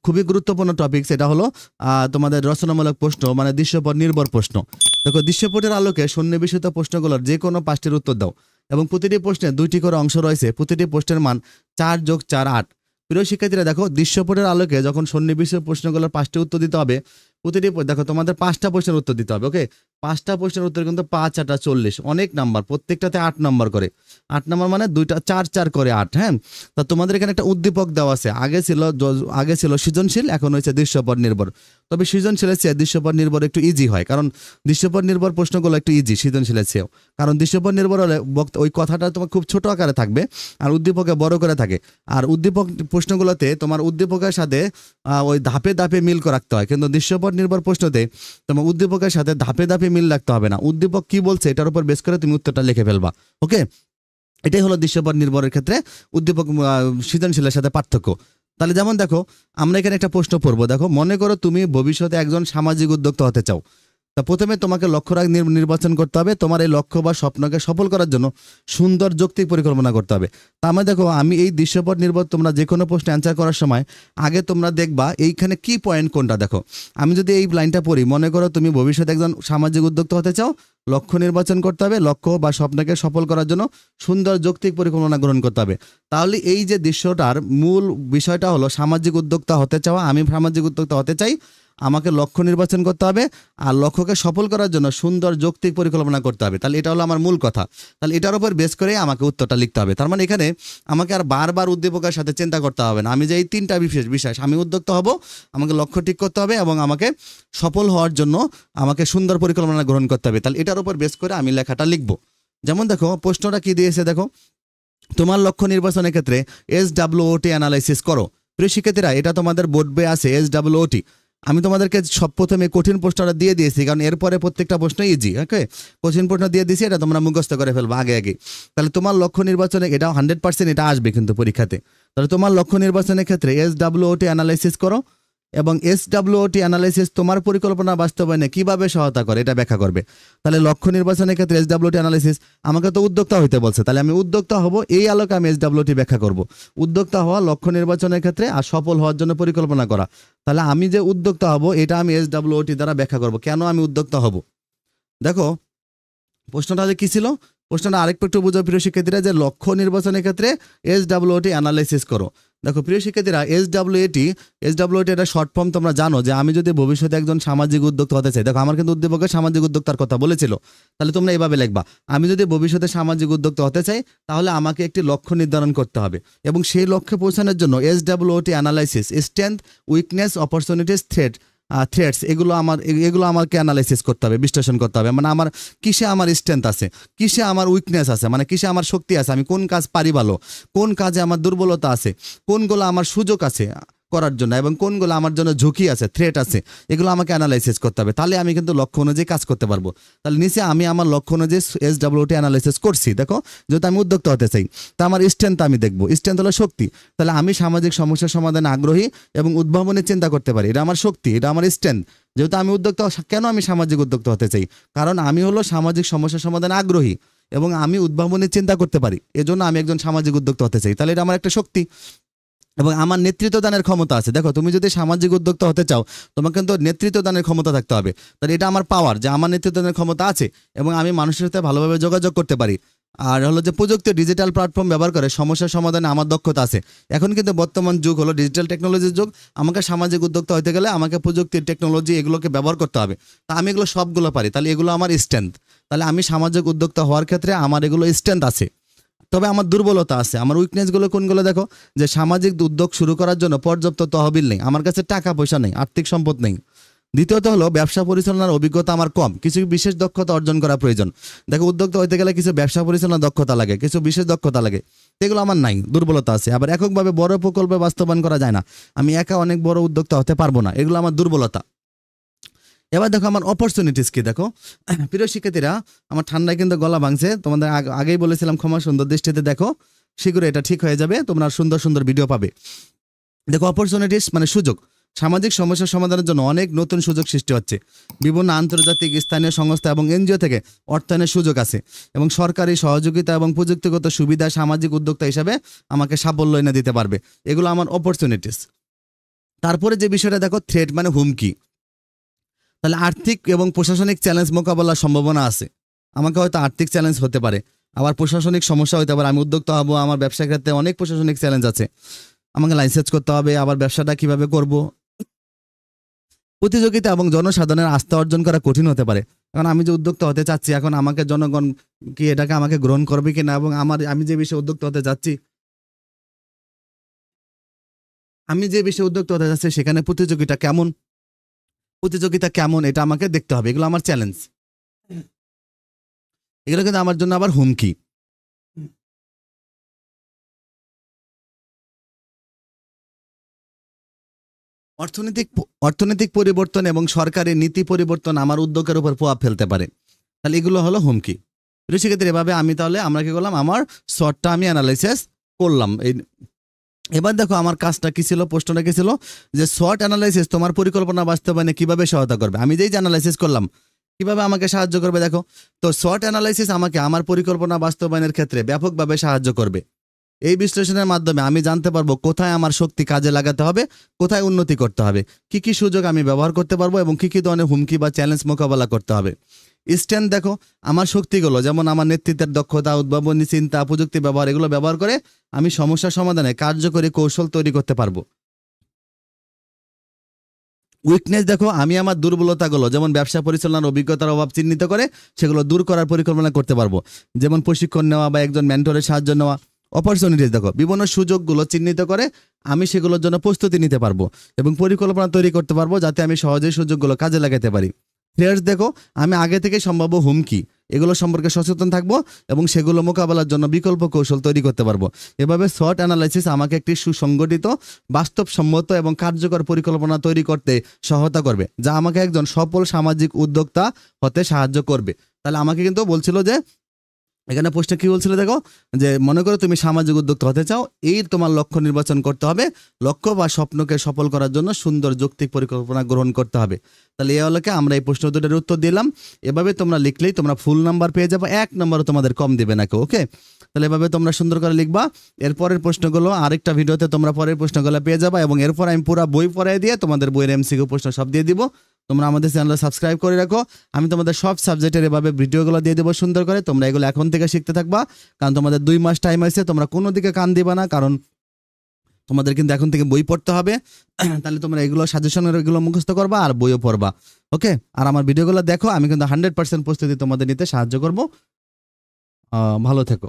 খুবই গুরুত্বপূর্ণ টপিক, সেটা হলো তোমাদের রচনামূলক প্রশ্ন, মানে দৃশ্যপট নির্ভর প্রশ্ন। দেখো, দৃশ্যপটের আলোকে সন্নিবেশিত প্রশ্নগুলোর যে কোনো 5টির উত্তর দাও, এবং প্রতিটি প্রশ্নে 2টি করে অংশ রয়েছে, প্রতিটি প্রশ্নের মান 4 + 4 = 8। প্রিয় শিক্ষার্থীরা, দেখো দৃশ্যপটের আলোকে যখন সন্নিবেশিত প্রশ্নগুলোর 5টি উত্তর দিতে হবে, প্রতিটি দেখো তোমাদের 5টা প্রশ্নের উত্তর দিতে হবে। ওকে, 5টা প্রশ্নের উত্তর কিন্তু 5 × 8 = 40, অনেক নাম্বার, প্রত্যেকটাতে 8 নাম্বার করে। 8 নাম্বার মানে 2টা 4 4 করে 8। হ্যাঁ, তা তোমাদের এখানে একটা উদ্দীপক দেওয়া আছে। আগে ছিল সৃজনশীল, এখন হয়েছে দৃশ্যপট নির্ভর। তবে সৃজনশীলের চেয়ে দৃশ্যপট নির্ভর একটু ইজি হয়, কারণ দৃশ্যপট নির্ভর প্রশ্নগুলো একটু ইজি সৃজনশীলের চেয়েও। কারণ দৃশ্যপট নির্ভর হলে ওই কথাটা তোমার খুব ছোট আকারে থাকবে, আর উদ্দীপকে বড় করে থাকে। আর উদ্দীপক প্রশ্নগুলোতে তোমার উদ্দীপকের সাথে ওই ধাপে ধাপে মিল করে রাখতে হয়, কিন্তু দৃশ্যপট নির্ভর প্রশ্নতে তোমার উদ্দীপকের সাথে ধাপে ধাপে মিল রাখতে হবে না। উদ্দীপক কি বলছে এটার উপর বেস করে তুমি উত্তরটা লিখে ফেলবা। ওকে, এটাই হলো দৃশ্যপট নির্ভরের ক্ষেত্রে উদ্দীপক সৃজনশীলের সাথে পার্থক্য। তাহলে যেমন দেখো, আমরা এখানে একটা প্রশ্ন পড়বো। দেখো, মনে করো তুমি ভবিষ্যতে একজন সামাজিক উদ্যোক্তা হতে চাও। তা প্রথমে তোমাকে লক্ষ্য নির্বাচন করতে হবে। তোমার এই লক্ষ্য বা স্বপ্নকে সফল করার জন্য সুন্দর যৌক্তিক পরিকল্পনা করতে হবে। তার মানে দেখো, আমি এই দৃশ্যপট নির্ভর তোমরা যে কোনো প্রশ্নে অ্যান্সার করার সময় আগে তোমরা দেখবা এইখানে কি পয়েন্ট কোনটা। দেখো, আমি যদি এই লাইনটা পড়ি, মনে করো তুমি ভবিষ্যতে একজন সামাজিক উদ্যোক্তা হতে চাও, লক্ষ্য নির্বাচন করতে হবে, লক্ষ্য বা স্বপ্নকে সফল করার জন্য সুন্দর যৌক্তিক পরিকল্পনা গ্রহণ করতে হবে। তাহলে এই যে দৃশ্যটার মূল বিষয়টা হলো সামাজিক উদ্যোক্তা হতে চাওয়া। আমি সামাজিক উদ্যোক্তা হতে চাই, আমাকে লক্ষ্য নির্বাচন করতে হবে, আর লক্ষ্যকে সফল করার জন্য সুন্দর যৌক্তিক পরিকল্পনা করতে হবে। তাহলে এটা হলো আমার মূল কথা। তাহলে এটার উপর বেস করে আমাকে উত্তরটা লিখতে হবে। তার মানে এখানে আমাকে আর বারবার উদ্দীপকের সাথে চিন্তা করতে হবে না। আমি যে এই 3টা বিষয়, আমি উদ্যোক্তা হব, আমাকে লক্ষ্য ঠিক করতে হবে, এবং আমাকে সফল হওয়ার জন্য আমাকে সুন্দর পরিকল্পনা গ্রহণ করতে হবে। তাহলে এটার উপর বেস করে আমি লেখাটা লিখবো। যেমন দেখো, প্রশ্নটা কি দিয়েছে, দেখো, তোমার লক্ষ্য নির্বাচনের ক্ষেত্রে SWOT অ্যানালাইসিস করো। প্রিয় শিক্ষার্থীরা, এটা তোমাদের বোর্ড বই আছে SWOT। আমি তোমাদেরকে প্রথমে কঠিন প্রশ্নটা দিয়ে দিয়েছি, কারণ এরপরে প্রত্যেকটা প্রশ্ন ইজি। ওকে, কঠিন প্রশ্ন দিয়ে দিয়েছি, এটা তোমরা মুখস্থ করে ফেলবো আগে। তাহলে তোমার লক্ষ্য নির্বাচনে এটাও 100% এটা আসবে কিন্তু পরীক্ষাতে। তাহলে তোমার লক্ষ্য নির্বাচনের ক্ষেত্রে SWOT অ্যানালাইসিস করো, এবং SWOT অ্যানালাইসিস তোমার পরিকল্পনা বাস্তবায়নে কিভাবে সহায়তা করে এটা ব্যাখ্যা করবে। তাহলে লক্ষ্য নির্বাচনের ক্ষেত্রে SWOT অ্যানালাইসিস, আমাকে তো উদ্যোক্তা হইতে বলছে, তাহলে আমি উদ্যোক্তা হব, এই আলোকে আমি SWOT ব্যাখ্যা করব। উদ্যোক্তা হওয়া লক্ষ্য নির্বাচনের ক্ষেত্রে, আর সফল হওয়ার জন্য পরিকল্পনা করা। তাহলে আমি যে উদ্যোক্তা হব এটা আমি SWOT দ্বারা ব্যাখ্যা করব, কেন আমি উদ্যোক্তা হব। দেখো, প্রশ্নটা কি ছিল, প্রশ্নটা আরেকটু একটু বুঝো প্রিয় শিক্ষার্থীরা, যে লক্ষ্য নির্বাচনের ক্ষেত্রে SWOT অ্যানালাইসিস করো। দেখো প্রিয় শিক্ষার্থীরা, SWOT এটা শর্ট ফর্ম। তোমরা জানো যে আমি যদি ভবিষ্যতে একজন সামাজিক উদ্যোক্তা হতে চাই, দেখো আমার কিন্তু উদ্দীপকে সামাজিক উদ্যোক্তার কথা বলেছিল। তাহলে তোমরা এইভাবে লিখবা, আমি যদি ভবিষ্যতে সামাজিক উদ্যোক্তা হতে চাই, তাহলে আমাকে একটি লক্ষ্য নির্ধারণ করতে হবে, এবং সেই লক্ষ্যে পৌঁছানোর জন্য SWOT analysis, strength, weakness, opportunities, threats, এগুলো আমাকে অ্যানালাইসিস করতে হবে, বিশ্লেষণ করতে হবে। মানে আমার কিসে আমার স্ট্রেংথ আছে, কিসে আমার উইকনেস আছে, মানে কিসে আমার শক্তি আছে, আমি কোন কাজ পারি ভালো, কোন কাজে আমার দুর্বলতা আছে, কোনগুলো আমার সুযোগ আছে করার জন্য, এবং কোনগুলো আমার জন্য ঝুঁকি আছে, থ্রেট আছে, এগুলো আমাকে অ্যানালাইসিস করতে হবে। তাহলে আমি কিন্তু লক্ষ্য অনুযায়ী কাজ করতে পারবো। তাহলে নিচে আমি আমার লক্ষ্য অনুযায়ী SWOT অ্যানালাইসিস করছি। দেখো, যেহেতু আমি উদ্যোক্তা হতে চাই, তা আমার স্ট্রেংথ আমি দেখবো, স্ট্রেংথ হলো শক্তি। তাহলে আমি সামাজিক সমস্যার সমাধানে আগ্রহী এবং উদ্ভাবনের চিন্তা করতে পারি, এটা আমার শক্তি, এটা আমার স্ট্রেংথ। যেহেতু আমি উদ্যোক্তা, কেন আমি সামাজিক উদ্যোক্তা হতে চাই, কারণ আমি হলো সামাজিক সমস্যার সমাধানে আগ্রহী এবং আমি উদ্ভাবনের চিন্তা করতে পারি, এজন্য আমি একজন সামাজিক উদ্যোক্তা হতে চাই। তাহলে এটা আমার একটা শক্তি, এবং আমার নেতৃত্ব দানের ক্ষমতা আছে। দেখো, তুমি যদি সামাজিক উদ্যোক্তা হতে চাও, তোমাকে কিন্তু নেতৃত্ব দানের ক্ষমতা থাকতে হবে। তাহলে এটা আমার পাওয়ার, যে আমার নেতৃত্ব দানের ক্ষমতা আছে, এবং আমি মানুষের সাথে ভালোভাবে যোগাযোগ করতে পারি। আর হলো যে প্রযুক্তি, ডিজিটাল প্ল্যাটফর্ম ব্যবহার করে সমস্যার সমাধানে আমার দক্ষতা আছে। এখন কিন্তু বর্তমান যুগ হলো ডিজিটাল টেকনোলজির যুগ। আমাকে সামাজিক উদ্যোক্তা হতে গেলে আমাকে প্রযুক্তি, টেকনোলজি এগুলোকে ব্যবহার করতে হবে। তা আমি এগুলো সবগুলো পারি, তাহলে এগুলো আমার স্ট্রেংথ। তাহলে আমি সামাজিক উদ্যোক্তা হওয়ার ক্ষেত্রে আমার এগুলো স্ট্রেংথ আছে। তবে আমার দুর্বলতা আছে, আমার উইকনেসগুলো কোনগুলো, দেখো, যে সামাজিক উদ্যোগ শুরু করার জন্য পর্যাপ্ত তহবিল নেই, আমার কাছে টাকা পয়সা নেই, আর্থিক সম্পদ নেই। দ্বিতীয়ত হলো ব্যবসা পরিচালনার অভিজ্ঞতা আমার কম, কিছু বিশেষ দক্ষতা অর্জন করা প্রয়োজন। দেখো, উদ্যোক্তা হইতে গেলে কিছু ব্যবসা পরিচালনার দক্ষতা লাগে, কিছু বিশেষ দক্ষতা লাগে, এগুলো আমার নাই, দুর্বলতা আছে। আবার এককভাবে বড় প্রকল্পে বাস্তবায়ন করা যায় না, আমি একা অনেক বড় উদ্যোক্তা হতে পারবো না, এগুলো আমার দুর্বলতা। এবার দেখো আমার অপরচুনিটিস কি। দেখো প্রিয় শিক্ষার্থীরা, আমার ঠান্ডায় কিন্তু গলা ভাঙছে, তোমাদের আগেই বলেছিলাম ক্ষমা সুন্দর দৃষ্টিতে দেখো, শীঘ্রই এটা ঠিক হয়ে যাবে, তোমরা সুন্দর সুন্দর ভিডিও পাবে। দেখো, অপরচুনিটিস মানে সুযোগ। সামাজিক সমস্যার সমাধানের জন্য অনেক নতুন সুযোগ সৃষ্টি হচ্ছে, বিভিন্ন আন্তর্জাতিক, স্থানীয় সংস্থা এবং এনজিও থেকে অর্থায়নের সুযোগ আছে, এবং সরকারি সহযোগিতা এবং প্রযুক্তিগত সুবিধা সামাজিক উদ্যোক্তা হিসাবে আমাকে সাফল্য এনে দিতে পারবে। এগুলো আমার অপরচুনিটিস। তারপরে যে বিষয়টা দেখো, থ্রেট মানে হুমকি। তাহলে আর্থিক এবং প্রশাসনিক চ্যালেঞ্জ মোকাবেলার সম্ভাবনা আছে। আমাকে হয়তো আর্থিক চ্যালেঞ্জ হতে পারে, আবার প্রশাসনিক সমস্যা হতে পারে। আমি উদ্যোক্তা হবো, আমার ব্যবসা ক্ষেত্রে অনেক প্রশাসনিক চ্যালেঞ্জ আছে, আমাকে লাইসেন্স করতে হবে, আবার ব্যবসাটা কিভাবে করব। প্রতিযোগিতা এবং জনসাধারণের আস্থা অর্জন করা কঠিন হতে পারে। কারণ আমি যে উদ্যোক্তা হতে চাচ্ছি, এখন আমাকে জনগণ কি এটাকে আমাকে গ্রহণ করবে কিনা, এবং আমি যে বিষয়ে উদ্যোক্তা হতে যাচ্ছি, সেখানে প্রতিযোগিতা কেমন এটা আমাকে দেখতে হবে। এগুলো আমার চ্যালেঞ্জ, এগুলো কিন্তু আমার জন্য আবার হুমকি। অর্থনৈতিক পরিবর্তন এবং সরকারি নীতি পরিবর্তন আমার উদ্যোগের উপর প্রভাব ফেলতে পারে। তাহলে এগুলো হলো হুমকি। সেক্ষেত্রে এভাবে আমরা কি করলাম, আমার শর্টটা আমি অ্যানালাইসিস করলাম। এবার দেখো আমার কাজটা কি ছিল, প্রশ্নটা কি ছিল, যে শর্ট অ্যানালাইসিস তোমার পরিকল্পনা বাস্তবায়নে কিভাবে সহায়তা করবে। আমি যেই অ্যানালাইসিস করলাম, কিভাবে আমাকে সাহায্য করবে দেখো। তো শর্ট অ্যানালাইসিস আমাকে আমার পরিকল্পনা বাস্তবায়নের ক্ষেত্রে ব্যাপকভাবে সাহায্য করবে। এই বিশ্লেষণের মাধ্যমে আমি জানতে পারবো কোথায় আমার শক্তি কাজে লাগাতে হবে, কোথায় উন্নতি করতে হবে, কি কি সুযোগ আমি ব্যবহার করতে পারবো, এবং কি কি ধরনের হুমকি বা চ্যালেঞ্জ মোকাবেলা করতে হবে। স্ট্রেংথ দেখো, আমার শক্তিগুলো যেমন আমার নেতৃত্বের দক্ষতা, উদ্ভাবনী চিন্তা, প্রযুক্তি ব্যবহার, এগুলো ব্যবহার করে আমি সমস্যা সমাধানে কার্যকরী কৌশল তৈরি করতে পারবো। উইকনেস দেখো, আমি আমার দুর্বলতাগুলো যেমন ব্যবসা পরিচালনার অভিজ্ঞতার অভাব চিহ্নিত করে সেগুলো দূর করার পরিকল্পনা করতে পারবো, যেমন প্রশিক্ষণ নেওয়া বা একজন মেন্টরের সাহায্য নেওয়া। অপরচুনিটিস দেখো, বিভিন্ন সুযোগগুলো চিহ্নিত করে আমি সেগুলোর জন্য প্রস্তুতি নিতে পারবো এবং পরিকল্পনা তৈরি করতে পারবো, যাতে আমি সহজেই সুযোগগুলো কাজে লাগাতে পারি। থ্রেটস দেখো, আমি আগে থেকে সম্ভাব্য হুমকি এগুলো সম্পর্কে সচেতন থাকবো এবং সেগুলো মোকাবেলার জন্য বিকল্প কৌশল তৈরি করতে পারবো। এভাবে শর্ট অ্যানালাইসিস আমাকে একটি সুসংগঠিত, বাস্তবসম্মত এবং কার্যকর পরিকল্পনা তৈরি করতে সহায়তা করবে, যা আমাকে একজন সফল সামাজিক উদ্যোক্তা হতে সাহায্য করবে। তাহলে আমাকে কিন্তু বলছিল যে, এখানে প্রশ্ন কি বলছিল দেখো, যে মনে করো তুমি সামাজিক উদ্যোক্তা হতে চাও, এই তোমার লক্ষ্য নির্বাচন করতে হবে। লক্ষ্য বা স্বপ্নকে সফল করার জন্য সুন্দর যৌক্তিক পরিকল্পনা গ্রহণ করতে হবে। তাহলে এই হলোকে আমরা এই প্রশ্ন দুটোর উত্তর দিলাম। এভাবে তোমরা লিখলেই তোমরা ফুল নাম্বার পেয়ে যাবে, 1 নম্বরও তোমাদের কম দিবে নাকি। ওকে, তাহলে এভাবে তোমরা সুন্দর করে লিখবা। এরপরের প্রশ্নগুলো আরেকটা ভিডিওতে তোমরা পরের প্রশ্নগুলো পেয়ে যাবে, এবং এরপর আমি পুরো বই পড়াই দিয়ে তোমাদের বইয়ের এমসিকিউ প্রশ্ন সব দিয়ে দিব। তোমরা আমাদের চ্যানেল সাবস্ক্রাইব করে রাখো, আমি তোমাদের সব সাবজেক্টের এভাবে ভিডিওগুলো দিয়ে দেবো সুন্দর করে। তোমরা এগুলো এখন থেকে শিখতে থাকবা, কারণ তোমাদের 2 মাস টাইম আছে। তোমরা কোনো দিকে কান দিবা না, কারণ তোমাদের কিন্তু এখন থেকে বই পড়তে হবে। তাহলে তোমরা এগুলো সাজেশনের এগুলো মুখস্থ করবা আর বইও পড়বা। ওকে, আর আমার ভিডিওগুলো দেখো, আমি কিন্তু 100% প্রস্তুতি তোমাদের নিতে সাহায্য করবো। ভালো থেকো।